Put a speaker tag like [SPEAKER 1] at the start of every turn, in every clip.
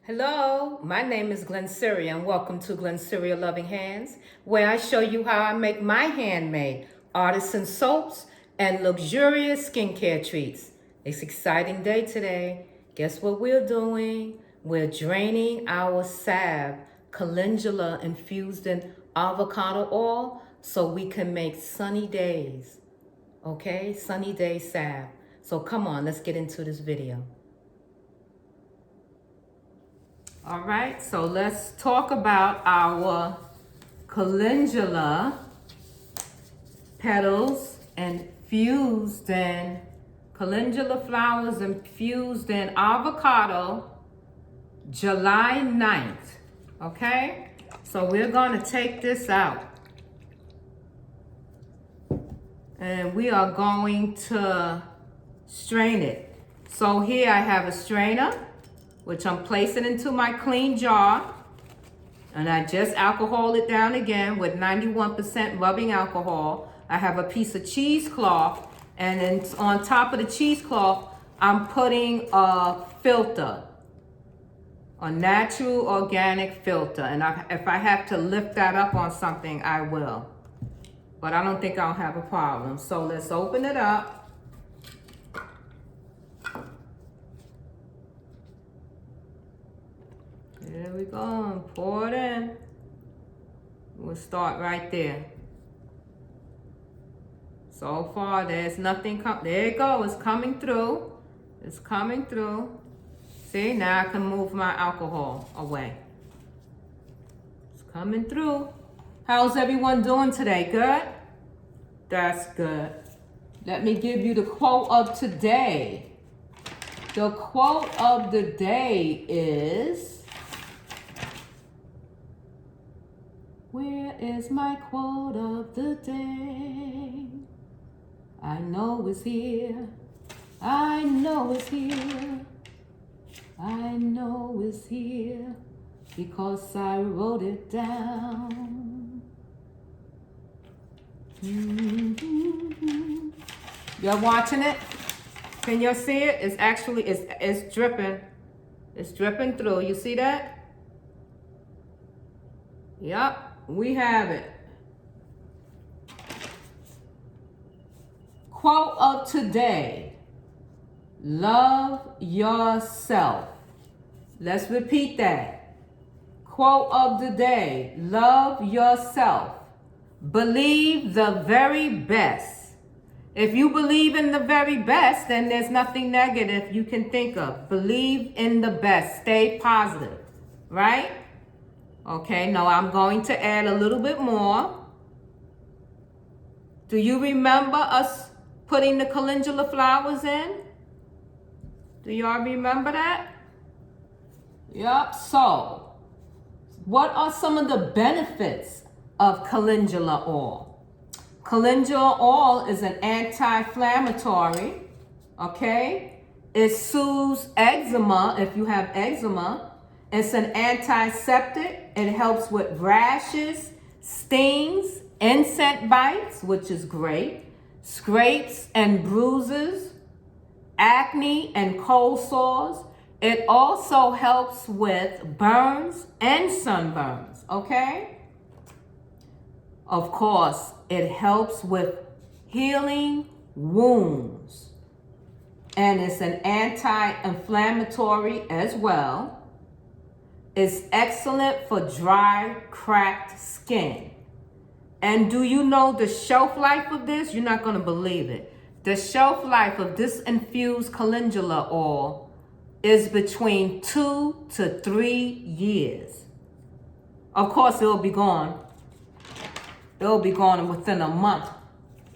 [SPEAKER 1] Hello, my name is Glennceria and welcome to Glennceria Loving Hands, where I show you how I make my handmade Artisan soaps and luxurious skincare treats. It's an exciting day today. Guess what we're doing? We're draining our Salve Calendula Infused in Avocado Oil so we can make sunny days. Okay, sunny day salve. So come on, let's get into this video. All right, so let's talk about our calendula petals infused in calendula flowers infused in avocado, July 9th. Okay, so we're going to take this out and we are going to strain it. So here I have a strainer, which I'm placing into my clean jar. And I just alcohol it down again with 91% rubbing alcohol. I have a piece of cheesecloth, and then on top of the cheesecloth, I'm putting a filter, a natural organic filter. And if I have to lift that up on something, I will. But I don't think I'll have a problem. So let's open it up. There we go, pour it in. We'll start right there. So far, there's nothing, there it goes, it's coming through. It's coming through. See, now I can move my alcohol away. It's coming through. How's everyone doing today? Good? That's good. Let me give you the quote of today. The quote of the day is, where is my quote of the day? I know it's here. I know it's here. I know it's here because I wrote it down. You're watching it? Can you see it? It's actually, it's dripping. It's dripping through. You see that? Yep. We have it. Quote of today: love yourself. Let's repeat that. Quote of the day: love yourself. Believe the very best. If you believe in the very best, then there's nothing negative you can think of. Believe in the best. Stay positive, right? Okay, now I'm going to add a little bit more. Do you remember us putting the calendula flowers in? Do y'all remember that? Yep, so what are some of the benefits of calendula oil? Calendula oil is an anti-inflammatory, okay? It soothes eczema if you have eczema. It's an antiseptic. It helps with rashes, stings, insect bites, which is great, scrapes and bruises, acne and cold sores. It also helps with burns and sunburns, okay? Of course, it helps with healing wounds. And it's an anti-inflammatory as well. It's excellent for dry, cracked skin. And do you know the shelf life of this? You're not going to believe it. The shelf life of this infused calendula oil is between 2 to 3 years. Of course, it'll be gone. It'll be gone within a month,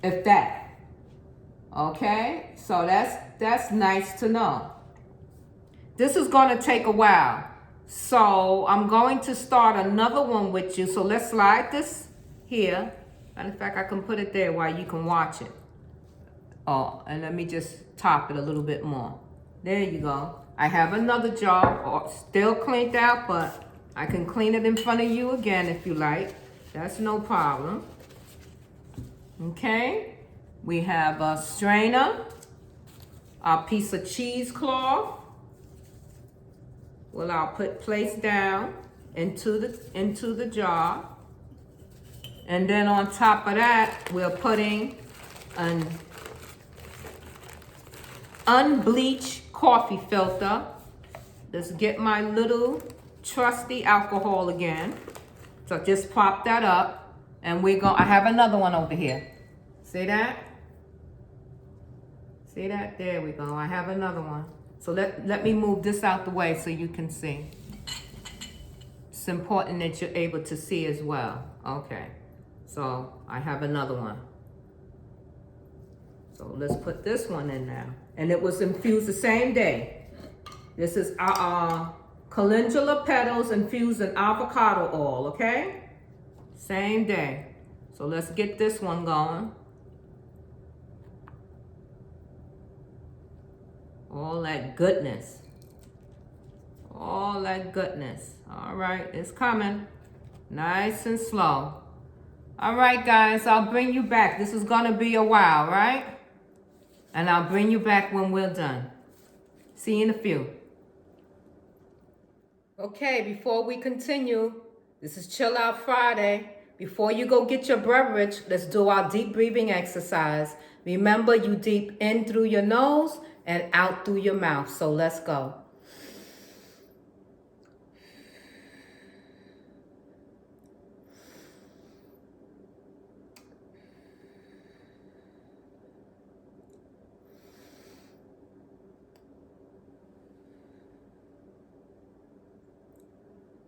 [SPEAKER 1] if that. Okay? So that's nice to know. This is going to take a while. So I'm going to start another one with you. So let's slide this here. And in fact, I can put it there while you can watch it. Oh, and let me just top it a little bit more. There you go. I have another jar, still cleaned out, but I can clean it in front of you again if you like. That's no problem. Okay. We have a strainer, a piece of cheesecloth, Well, I'll place down into the jar. And then on top of that, we're putting an unbleached coffee filter. Let's get my little trusty alcohol again. So just pop that up. And I have another one over here. See that? See that? There we go. I have another one. So let me move this out the way so you can see. It's important that you're able to see as well. Okay. So I have another one. So let's put this one in now. And it was infused the same day. This is our calendula petals infused in avocado oil, okay? Same day. So let's get this one going. All that goodness. All that goodness. All right, it's coming. Nice and slow. All right, guys, I'll bring you back. This is gonna be a while, right? And I'll bring you back when we're done. See you in a few. Okay, before we continue, this is Chill Out Friday. Before you go get your beverage, let's do our deep breathing exercise. Remember, you deep in through your nose and out through your mouth. So let's go.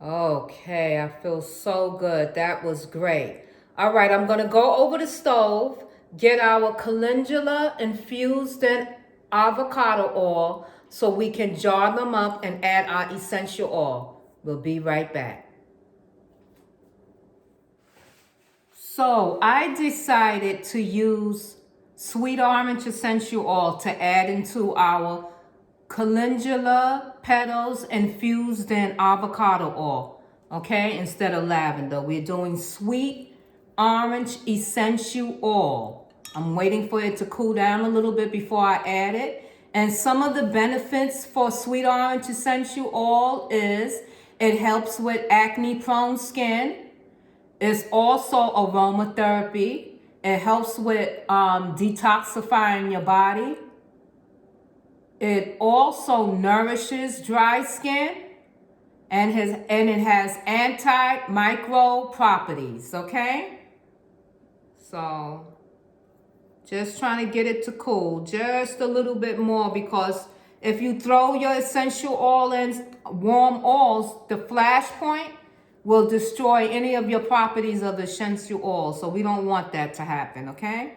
[SPEAKER 1] Okay, I feel so good. That was great. All right, I'm going to go over the stove, get our calendula infused in avocado oil so we can jar them up and add our essential oil. We'll be right back. So I decided to use sweet orange essential oil to add into our calendula petals infused in avocado oil, okay, instead of lavender. We're doing sweet orange essential oil. I'm waiting for it to cool down a little bit before I add it. And some of the benefits for sweet orange essential oil is it helps with acne prone skin. It's also aromatherapy. It helps with detoxifying your body. It also nourishes dry skin and it has antimicrobal properties, okay? So just trying to get it to cool just a little bit more, because if you throw your essential oil in warm oils, the flash point will destroy any of your properties of the essential oil. So we don't want that to happen, okay?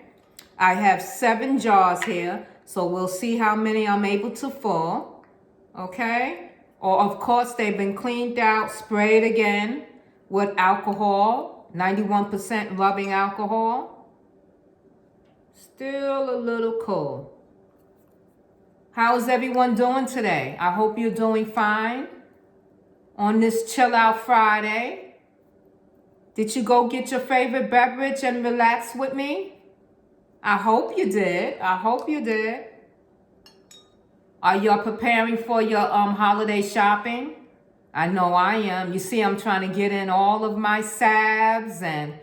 [SPEAKER 1] I have 7 jars here. So we'll see how many I'm able to fill, okay? Or of course, they've been cleaned out, sprayed again with alcohol, 91% rubbing alcohol. Still a little cold. How's everyone doing today? I hope you're doing fine on this Chill Out Friday. Did you go get your favorite beverage and relax with me? I hope you did. I hope you did. Are y'all preparing for your holiday shopping? I know I am. You see, I'm trying to get in all of my salves and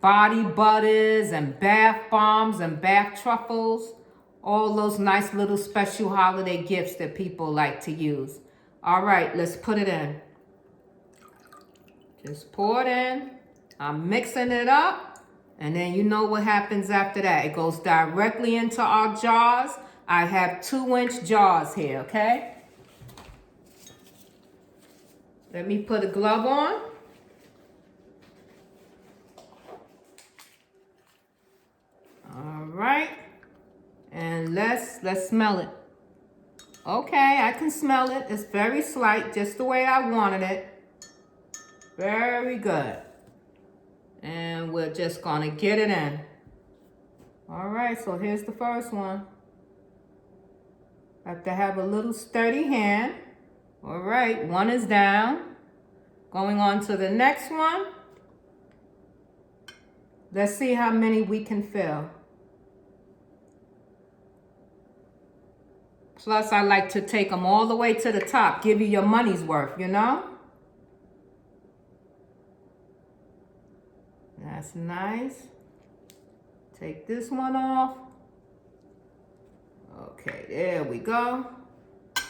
[SPEAKER 1] body butters and bath bombs and bath truffles. All those nice little special holiday gifts that people like to use. All right, let's put it in. Just pour it in. I'm mixing it up. And then you know what happens after that. It goes directly into our jars. I have 2-inch jars here, okay? Let me put a glove on. All right. And let's smell it. Okay, I can smell it. It's very slight, just the way I wanted it. Very good. And we're just gonna get it in. All right, so here's the first one. Have to have a little sturdy hand. All right, one is down. Going on to the next one. Let's see how many we can fill. Plus, I like to take them all the way to the top. Give you your money's worth, you know? That's nice. Take this one off. Okay, there we go. All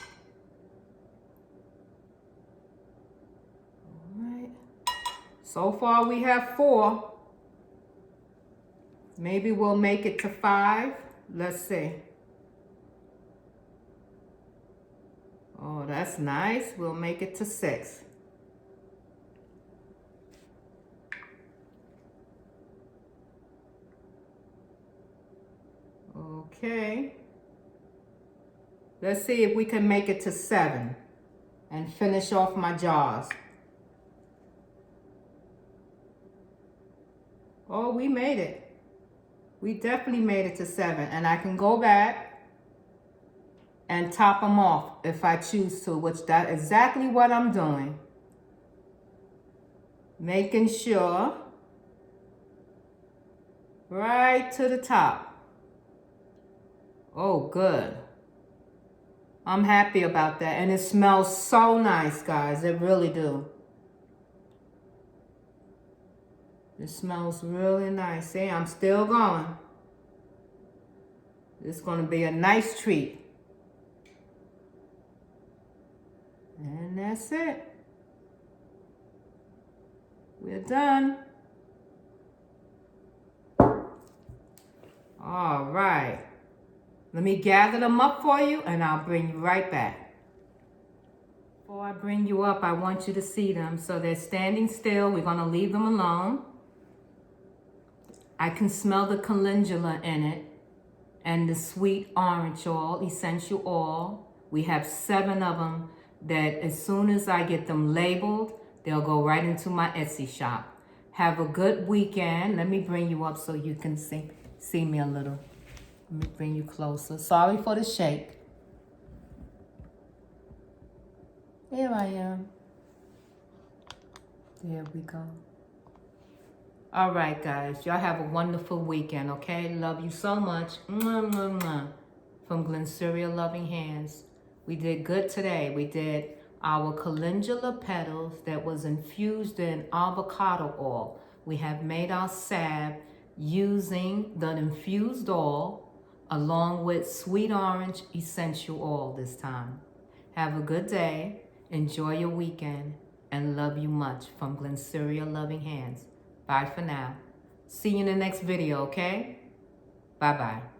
[SPEAKER 1] right. So far, we have 4. Maybe we'll make it to 5. Let's see. Oh, that's nice. We'll make it to 6. Okay. Let's see if we can make it to 7 and finish off my jars. Oh, we made it. We definitely made it to 7. And I can go back and top them off if I choose to, which that's exactly what I'm doing. Making sure right to the top. Oh, good. I'm happy about that. And it smells so nice, guys. It really do. It smells really nice. See, I'm still going. It's going to be a nice treat. And that's it. We're done. All right. Let me gather them up for you and I'll bring you right back. Before I bring you up, I want you to see them. So they're standing still. We're going to leave them alone. I can smell the calendula in it and the sweet orange oil, essential oil. We have 7 of them that as soon as I get them labeled, they'll go right into my Etsy shop. Have a good weekend. Let me bring you up so you can see me a little. Let me bring you closer. Sorry for the shake. Here I am. There we go. All right, guys. Y'all have a wonderful weekend, okay? Love you so much. Mwah, mwah, mwah. From Glennceria Loving Hands. We did good today. We did our calendula petals that was infused in avocado oil. We have made our salve using the infused oil along with sweet orange essential oil this time. Have a good day. Enjoy your weekend. And love you much from Glennceria Loving Hands. Bye for now. See you in the next video, okay? Bye-bye.